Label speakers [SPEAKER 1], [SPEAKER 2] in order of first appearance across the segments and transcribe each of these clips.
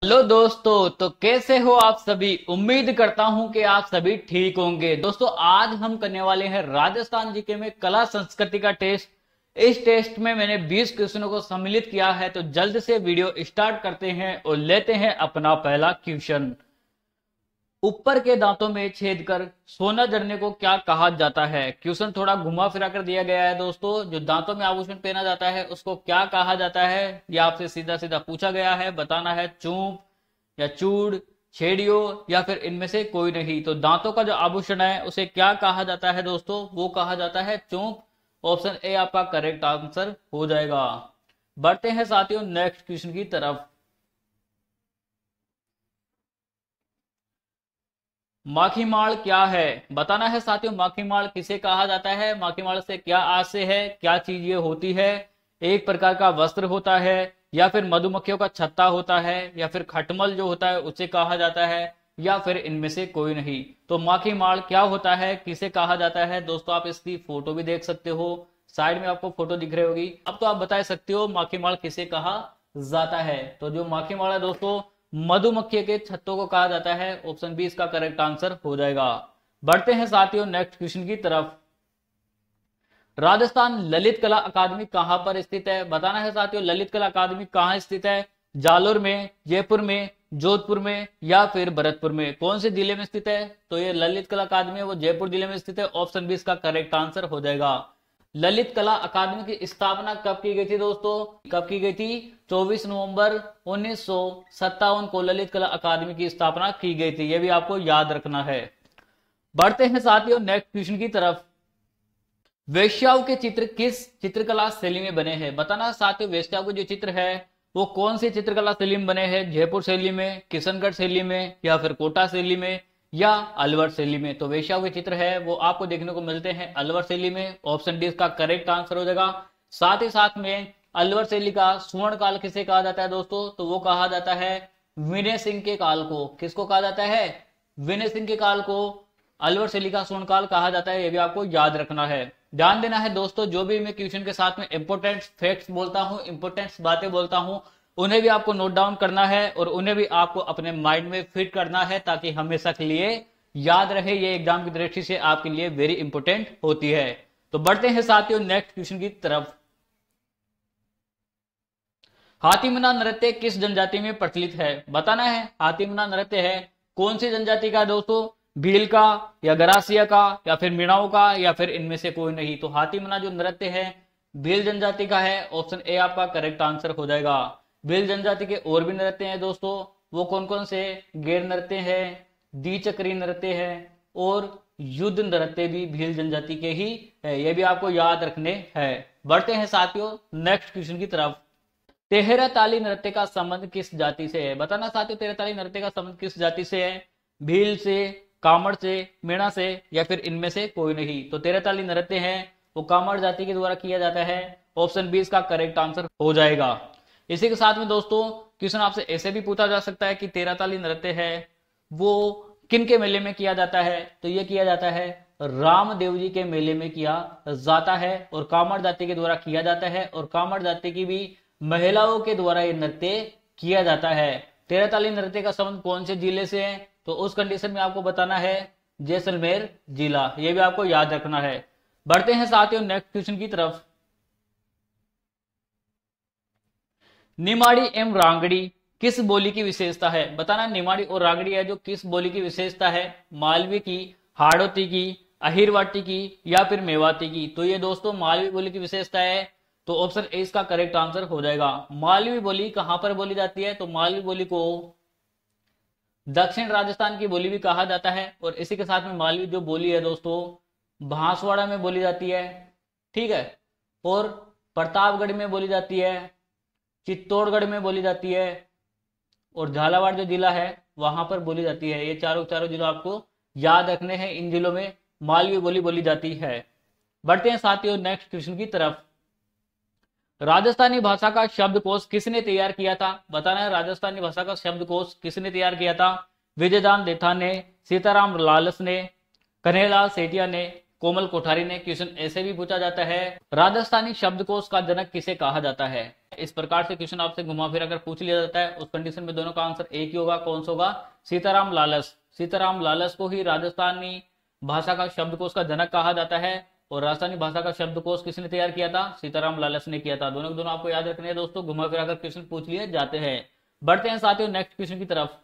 [SPEAKER 1] Hello दोस्तों, तो कैसे हो आप सभी। उम्मीद करता हूं कि आप सभी ठीक होंगे। दोस्तों, आज हम करने वाले हैं राजस्थान जीके में कला संस्कृति का टेस्ट। इस टेस्ट में मैंने 20 क्वेश्चनों को सम्मिलित किया है, तो जल्द से वीडियो स्टार्ट करते हैं और लेते हैं अपना पहला क्वेश्चन। ऊपर के दांतों में छेद कर सोना जड़ने को क्या कहा जाता है। क्वेश्चन थोड़ा घुमा फिरा कर दिया गया है दोस्तों। जो दांतों में आभूषण पहना जाता है उसको क्या कहा जाता है, यह आपसे सीधा सीधा पूछा गया है। बताना है चूप या चूड़, छेड़ियो या फिर इनमें से कोई नहीं। तो दांतों का जो आभूषण है उसे क्या कहा जाता है दोस्तों, वो कहा जाता है चूप। ऑप्शन ए आपका करेक्ट आंसर हो जाएगा। बढ़ते हैं साथियों नेक्स्ट क्वेश्चन की तरफ। माखी माड़ क्या है। बताना है साथियों, माखी माड़ किसे कहा जाता है, माखी माड़ से क्या आशय है, क्या चीज ये होती है। एक प्रकार का वस्त्र होता है, या फिर मधुमक्खियों का छत्ता होता है, या फिर खटमल जो होता है उसे कहा जाता है, या फिर इनमें से कोई नहीं। तो माखी माड़ क्या होता है, किसे कहा जाता है दोस्तों। आप इसकी फोटो भी देख सकते हो, साइड में आपको फोटो दिख रही होगी। अब तो आप बता सकते हो माखी माड़ किसे कहा जाता है। तो जो माखी माड़ है दोस्तों, मधुमक्खी के छत्तों को कहा जाता है। ऑप्शन बी इसका करेक्ट आंसर हो जाएगा। बढ़ते हैं साथियों नेक्स्ट क्वेश्चन की तरफ। राजस्थान ललित कला अकादमी कहां पर स्थित है। बताना है साथियों, ललित कला अकादमी कहां स्थित है। जालोर में, जयपुर में, जोधपुर में या फिर भरतपुर में। कौन से जिले में स्थित है। तो ये ललित कला अकादमी है वो जयपुर जिले में स्थित है। ऑप्शन बी इसका करेक्ट आंसर हो जाएगा। ललित कला अकादमी की स्थापना कब की गई थी दोस्तों, कब की गई थी। 24 नवंबर 1957 को ललित कला अकादमी की स्थापना की गई थी। यह भी आपको याद रखना है। बढ़ते हैं साथियों नेक्स्ट क्वेश्चन की तरफ। वेश्याओं के चित्र किस चित्रकला शैली में बने हैं। बताना साथियों, वेश्याओं के जो चित्र है वो कौन सी चित्रकला शैली में बने हैं। जयपुर शैली में, किशनगढ़ शैली में, या फिर कोटा शैली में, या अलवर शैली में। तो वेश्याओं के चित्र है वो आपको देखने को मिलते हैं अलवर शैली में। ऑप्शन डी इसका करेक्ट आंसर हो जाएगा। साथ ही साथ में अलवर शैली का स्वर्ण काल किसे कहा जाता है दोस्तों, तो वो कहा जाता है विनय सिंह के काल को। किसको कहा जाता है, विनय सिंह के काल को अलवर शैली का स्वर्ण काल कहा जाता है। ये भी आपको याद रखना है। ध्यान देना है दोस्तों, जो भी मैं क्वेश्चन के साथ में इंपोर्टेंट फैक्ट्स बोलता हूं, इंपोर्टेंट बातें बोलता हूं, उन्हें भी आपको नोट डाउन करना है और उन्हें भी आपको अपने माइंड में फिट करना है, ताकि हमेशा के लिए याद रहे। ये एग्जाम की दृष्टि से आपके लिए वेरी इंपोर्टेंट होती है। तो बढ़ते हैं साथियों नेक्स्ट क्वेश्चन की तरफ। हाथीमना नृत्य किस जनजाति में प्रचलित है। बताना है हाथीमना नृत्य है कौन सी जनजाति का दोस्तों, भील का, या गरासिया का, या फिर मीणाओं का, या फिर इनमें से कोई नहीं। तो हाथीमना जो नृत्य है भील जनजाति का है। ऑप्शन ए आपका करेक्ट आंसर हो जाएगा। भील जनजाति के और भी नृत्य हैं दोस्तों, वो कौन कौन से, गैर नृत्य है, द्विचक्री नृत्य है, और युद्ध नृत्य भी भील जनजाति के ही है। ये भी आपको याद रखने हैं। बढ़ते हैं साथियों नेक्स्ट क्वेश्चन की तरफ। तेहरा ताली नृत्य का संबंध किस जाति से है। बताना साथियों, तेहरा ताली नृत्य का संबंध किस जाति से है। भील से, कामड़ से, मीणा से, या फिर इनमें से कोई नहीं। तो तेरह ताली नृत्य है वो कामड़ जाति के द्वारा किया जाता है। ऑप्शन बी इसका करेक्ट आंसर हो जाएगा। इसी के साथ में दोस्तों क्वेश्चन आपसे ऐसे भी पूछा जा सकता है कि तेरह ताली नृत्य है वो किन के मेले में किया जाता है। तो ये किया जाता है रामदेव जी के मेले में किया जाता है, और कामड़ जाति के द्वारा किया जाता है, और कामड़ जाति की भी महिलाओं के द्वारा ये नृत्य किया जाता है। तेरह ताली नृत्य का संबंध कौन से जिले से है, तो उस कंडीशन में आपको बताना है जैसलमेर जिला। यह भी आपको याद रखना है। बढ़ते हैं साथियों नेक्स्ट क्वेश्चन की तरफ। निमाड़ी एवं रांगड़ी किस बोली की विशेषता है। बताना निमाड़ी और रांगड़ी है जो किस बोली की विशेषता है। मालवी की, हाड़ौती की, अहिरवाटी की, या फिर मेवाती की। तो ये दोस्तों मालवी बोली की विशेषता है। तो ऑप्शन ए इसका करेक्ट आंसर हो जाएगा। मालवी बोली कहां पर बोली जाती है, तो मालवी बोली को दक्षिण राजस्थान की बोली भी कहा जाता है। और इसी के साथ में मालवी जो बोली है दोस्तों बांसवाड़ा में बोली जाती है, ठीक है, और प्रतापगढ़ में बोली जाती है, चित्तौड़गढ़ में बोली जाती है, और झालावाड़ जो जिला है वहां पर बोली जाती है। ये चारों चारों जिलों आपको याद रखने हैं। इन जिलों में मालवी बोली बोली जाती है। बढ़ते हैं साथियों नेक्स्ट क्वेश्चन की तरफ। राजस्थानी भाषा का शब्दकोश किसने तैयार किया था। बताना है राजस्थानी भाषा का शब्दकोश किसने तैयार किया था। विजयदान देथा ने, सीताराम लालस ने, कन्हैयालाल सेठिया ने, कोमल कोठारी ने। क्वेश्चन ऐसे भी पूछा जाता है, राजस्थानी शब्दकोश का जनक किसे कहा जाता है। इस प्रकार से क्वेश्चन आपसे घुमा फिरा कर पूछ लिया जाता है, उस कंडीशन में दोनों का आंसर एक ही होगा। कौन सा होगा? सीताराम लालस। सीताराम लालस को ही राजस्थानी भाषा का शब्दकोश का जनक कहा जाता है। और राजस्थानी भाषा का शब्दकोश किसने तैयार किया था? सीताराम लालस ने किया था। दोनों के दोनों आपको याद रखने हैं दोस्तों, घुमा फिरा कर क्वेश्चन पूछ लिए जाते हैं। बढ़ते हैं साथियों नेक्स्ट क्वेश्चन की तरफ।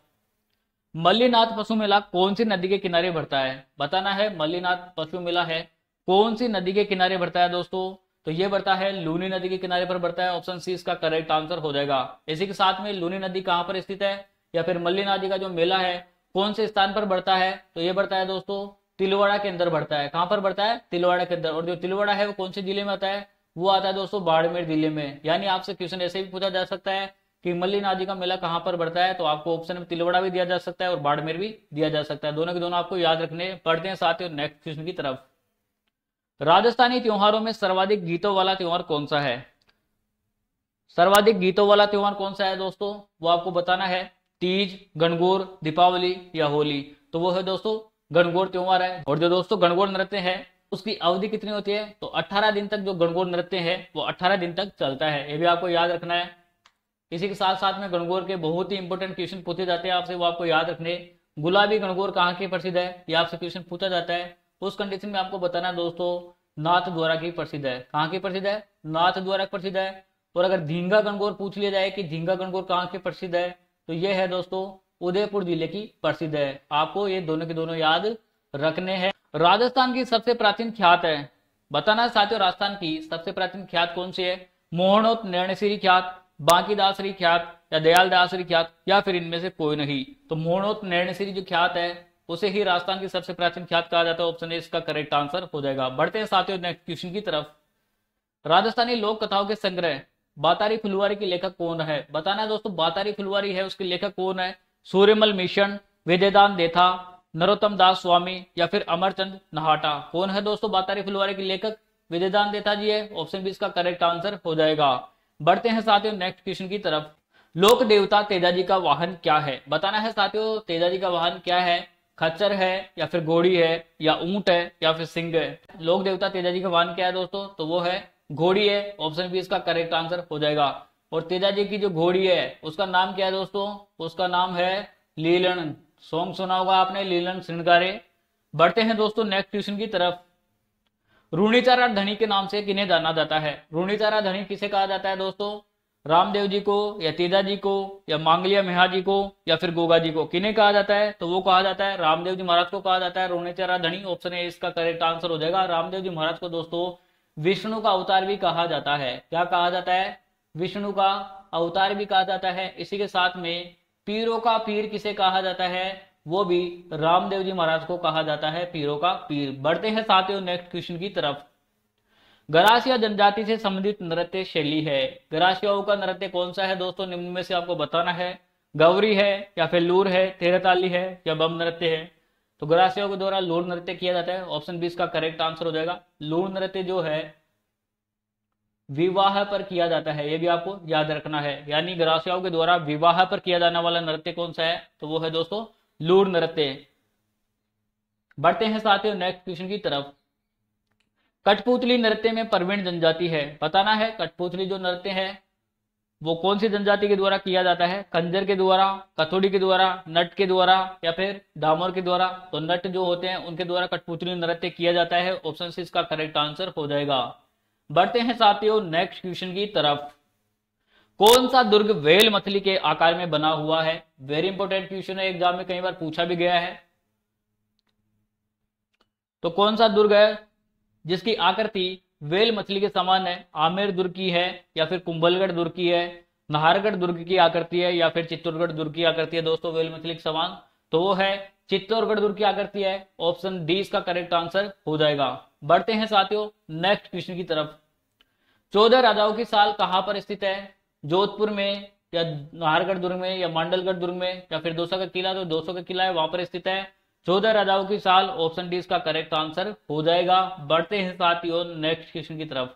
[SPEAKER 1] मल्लीनाथ पशु मेला कौन सी नदी के किनारे भरता है? बताना है मल्लीनाथ पशु मेला है कौन सी नदी के किनारे भरता है दोस्तों। तो ये बढ़ता है लूनी नदी के किनारे पर बढ़ता है। ऑप्शन सी इसका करेक्ट आंसर हो जाएगा। इसी के साथ में लूनी नदी कहां पर स्थित है, या फिर मल्ली नदी का जो मेला है कौन से स्थान पर बढ़ता है? तो ये बढ़ता है दोस्तों तिलवाड़ा के अंदर बढ़ता है। कहां पर बढ़ता है? तिलवाड़ा के अंदर। और जो तिलवाड़ा है वो कौन से जिले में आता है? वो आता है दोस्तों बाड़मेर जिले में। यानी आपसे क्वेश्चन ऐसे भी पूछा जा सकता है कि मल्ली नदी का मेला कहां पर बढ़ता है, तो आपको ऑप्शन में तिलवाड़ा भी दिया जा सकता है और बाड़मेर भी दिया जा सकता है। दोनों के दोनों आपको याद रखने। पढ़ते हैं साथियों नेक्स्ट क्वेश्चन की तरफ। राजस्थानी त्योहारों में सर्वाधिक गीतों वाला त्योहार कौन सा है? सर्वाधिक गीतों वाला त्योहार कौन सा है दोस्तों, वो आपको बताना है। तीज, गणगौर, दीपावली या होली। तो वो है दोस्तों गणगौर त्योहार है। और जो दोस्तों गणगौर नृत्य है उसकी अवधि कितनी होती है? तो 18 दिन तक जो गणगौर नृत्य है वो 18 दिन तक चलता है। ये भी आपको याद रखना है। इसी के साथ साथ में गणगौर के बहुत ही इंपॉर्टेंट क्वेश्चन पूछे जाते हैं आपसे, वो आपको याद रखने। गुलाबी गणगौर कहाँ की प्रसिद्ध है, ये आपसे क्वेश्चन पूछा जाता है। उस कंडीशन में आपको बताना है दोस्तों नाथ द्वारा की प्रसिद्ध है। कहाँ की प्रसिद्ध है? नाथ द्वारा प्रसिद्ध है। और अगर धींगा गणगौर पूछ लिया जाए कि धींगा गणगौर कहाँ की प्रसिद्ध है, तो ये है दोस्तों उदयपुर जिले की प्रसिद्ध है। आपको ये दोनों के दोनों याद रखने हैं। राजस्थान की सबसे प्राचीन ख्यात है, बताना साथियों राजस्थान की सबसे प्राचीन ख्यात कौन सी है? मोहनोत नैणसीरी ख्यात, बांकीदासरी ख्यात या दयालदासरी ख्यात, या फिर इनमें से कोई नहीं। तो मोहनोत नैणसीरी जो ख्यात है उसे ही राजस्थान की सबसे प्राचीन ख्यात कहा जाता है। ऑप्शन ए इसका करेक्ट आंसर हो जाएगा। बढ़ते हैं साथियों नेक्स्ट क्वेश्चन की तरफ। राजस्थानी लोक कथाओं के संग्रह बातारी फुलवारी की लेखक कौन है? बताना है दोस्तों बातारी फुलवारी है उसके लेखक कौन है? सूर्यमल मिशन, विजयदान देथा, नरोत्तम दास स्वामी या फिर अमरचंद नहाटा। कौन है दोस्तों बातारी फुलवारी के लेखक? विजयदान देथा जी है। ऑप्शन बी इसका करेक्ट आंसर हो जाएगा। बढ़ते हैं साथियों नेक्स्ट क्वेश्चन की तरफ। लोक देवता तेजाजी का वाहन क्या है? बताना है साथियों तेजाजी का वाहन क्या है? खच्चर है या फिर घोड़ी है या ऊंट है या फिर सिंह है। लोक देवता तेजाजी का वाहन क्या है दोस्तों? तो वो है घोड़ी है। ऑप्शन बी इसका करेक्ट आंसर हो जाएगा। और तेजाजी की जो घोड़ी है उसका नाम क्या है दोस्तों? उसका नाम है लीलन। सॉन्ग सुना होगा आपने लीलन श्रृंगारे। बढ़ते हैं दोस्तों नेक्स्ट क्वेश्चन की तरफ। रूणीचारा धनी के नाम से किन्हें जाना जाता है? रूणीचारा धनी किसे कहा जाता है दोस्तों? रामदेव जी को या तेजाजी को या मांगलिया मेहा जी को या फिर गोगा जी को। किन्हें कहा जाता है? तो वो कहा जाता है रामदेव जी महाराज को कहा जाता है रूणीचारा धनी। ऑप्शन ए इसका करेक्ट आंसर हो जाएगा। रामदेव जी महाराज को दोस्तों विष्णु का अवतार भी कहा जाता है। क्या कहा जाता है? विष्णु का अवतार भी कहा जाता है। इसी के साथ में पीरों का पीर किसे कहा जाता है? वो भी रामदेव जी महाराज को कहा जाता है पीरों का पीर। बढ़ते हैं साथियों नेक्स्ट क्वेश्चन की तरफ। गरासिया जनजाति से संबंधित नृत्य शैली है। गरासियाओं का नृत्य कौन सा है दोस्तों? निम्न में से आपको बताना है। गौरी है या फिर लूर है, तेरताली है या बम नृत्य है। तो गरासियाओं के द्वारा लूर नृत्य किया जाता है। ऑप्शन बी इसका करेक्ट आंसर हो जाएगा। लूर नृत्य जो है विवाह पर किया जाता है, ये भी आपको याद रखना है। यानी गरासियाओं के द्वारा विवाह पर किया जाने वाला नृत्य कौन सा है? तो वो है दोस्तों लूर नृत्य। बढ़ते हैं साथियों नेक्स्ट क्वेश्चन की तरफ। कठपुतली नृत्य में प्रवीण जनजाति है। बताना है कठपुतली जो नृत्य है वो कौन सी जनजाति के द्वारा किया जाता है? कंजर के द्वारा, कथोड़ी के द्वारा, नट के द्वारा या फिर डामोर के द्वारा। तो नट जो होते हैं उनके द्वारा कठपुतली नृत्य किया जाता है। ऑप्शन सी इसका करेक्ट आंसर हो जाएगा। बढ़ते हैं साथियों नेक्स्ट क्वेश्चन की तरफ। कौन सा दुर्ग व्हेल मछली के आकार में बना हुआ है? वेरी इंपॉर्टेंट क्वेश्चन है, एग्जाम में कई बार पूछा भी गया है। तो कौन सा दुर्ग है जिसकी आकृति व्हेल मछली के समान है? आमेर दुर्ग की है या फिर कुंभलगढ़ दुर्ग की है, नाहरगढ़ दुर्ग की आकृति है या फिर चित्तौड़गढ़ दुर्ग की आकृति है दोस्तों व्हेल मछली के समान? तो वो है चित्तौड़गढ़ दुर्ग की आकृति है। ऑप्शन डी इसका करेक्ट आंसर हो जाएगा। बढ़ते हैं साथियों नेक्स्ट क्वेश्चन की तरफ। 14 राजाओं की साल कहां पर स्थित है? जोधपुर में या नाहरगढ़ दुर्ग में या मांडलगढ़ दुर्ग में या फिर 200 का किला, तो 200 का किला है वहां पर स्थित है 14 राजाओं की साल। ऑप्शन डी इसका करेक्ट आंसर हो जाएगा। बढ़ते हैं साथियों नेक्स्ट क्वेश्चन की तरफ।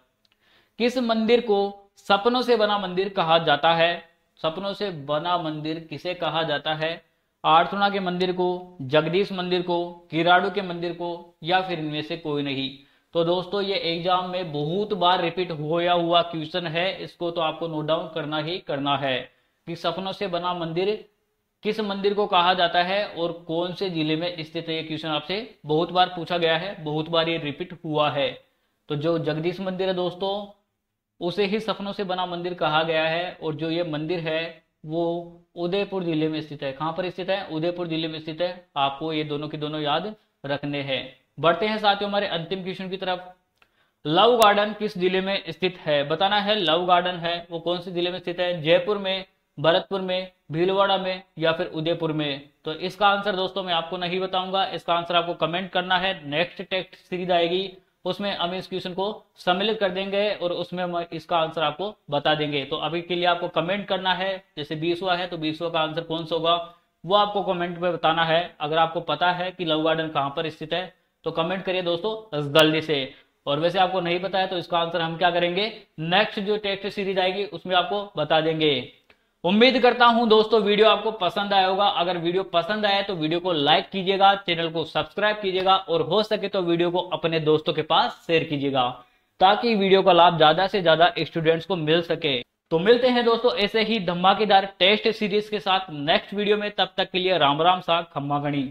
[SPEAKER 1] किस मंदिर को सपनों से बना मंदिर कहा जाता है? सपनों से बना मंदिर किसे कहा जाता है? आर्थुणा के मंदिर को, जगदीश मंदिर को, किराड़ू के मंदिर को, या फिर इनमें से कोई नहीं। तो दोस्तों ये एग्जाम में बहुत बार रिपीट होया हुआ क्वेश्चन है, इसको तो आपको नोट डाउन करना ही करना है कि सपनों से बना मंदिर किस मंदिर को कहा जाता है और कौन से जिले में स्थित है। ये क्वेश्चन आपसे बहुत बार पूछा गया है, बहुत बार ये रिपीट हुआ है। तो जो जगदीश मंदिर है दोस्तों, उसे ही सपनों से बना मंदिर कहा गया है, और जो ये मंदिर है वो उदयपुर जिले में स्थित है। कहां पर स्थित है? उदयपुर जिले में स्थित है। आपको ये दोनों के दोनों याद रखने हैं। बढ़ते हैं साथियों हमारे अंतिम क्वेश्चन की तरफ। लव गार्डन किस जिले में स्थित है? बताना है लव गार्डन है वो कौन से जिले में स्थित है? जयपुर में, भरतपुर में, भीलवाड़ा में, या फिर उदयपुर में? तो इसका आंसर दोस्तों मैं आपको नहीं बताऊंगा, इसका आंसर आपको कमेंट करना है। नेक्स्ट टेस्ट सीरीज आएगी उसमें हम इस क्वेश्चन को सम्मिलित कर देंगे और उसमें हम इसका आंसर आपको बता देंगे। तो अभी के लिए आपको कमेंट करना है, जैसे 20वां है तो 20वां का आंसर कौन सा होगा वो आपको कमेंट में बताना है। अगर आपको पता है कि लव गार्डन कहां पर स्थित है तो कमेंट करिए दोस्तों जल्दी से। और वैसे आपको नहीं पता है तो इसका आंसर हम क्या करेंगे, नेक्स्ट जो टेस्ट सीरीज आएगी उसमें आपको बता देंगे। उम्मीद करता हूं दोस्तों वीडियो आपको पसंद आया होगा। अगर वीडियो पसंद आया तो वीडियो को लाइक कीजिएगा, चैनल को सब्सक्राइब कीजिएगा और हो सके तो वीडियो को अपने दोस्तों के पास शेयर कीजिएगा ताकि वीडियो का लाभ ज्यादा से ज्यादा स्टूडेंट्स को मिल सके। तो मिलते हैं दोस्तों ऐसे ही धमाकेदार टेस्ट सीरीज के साथ नेक्स्ट वीडियो में। तब तक के लिए राम राम सा खम्मा गणी।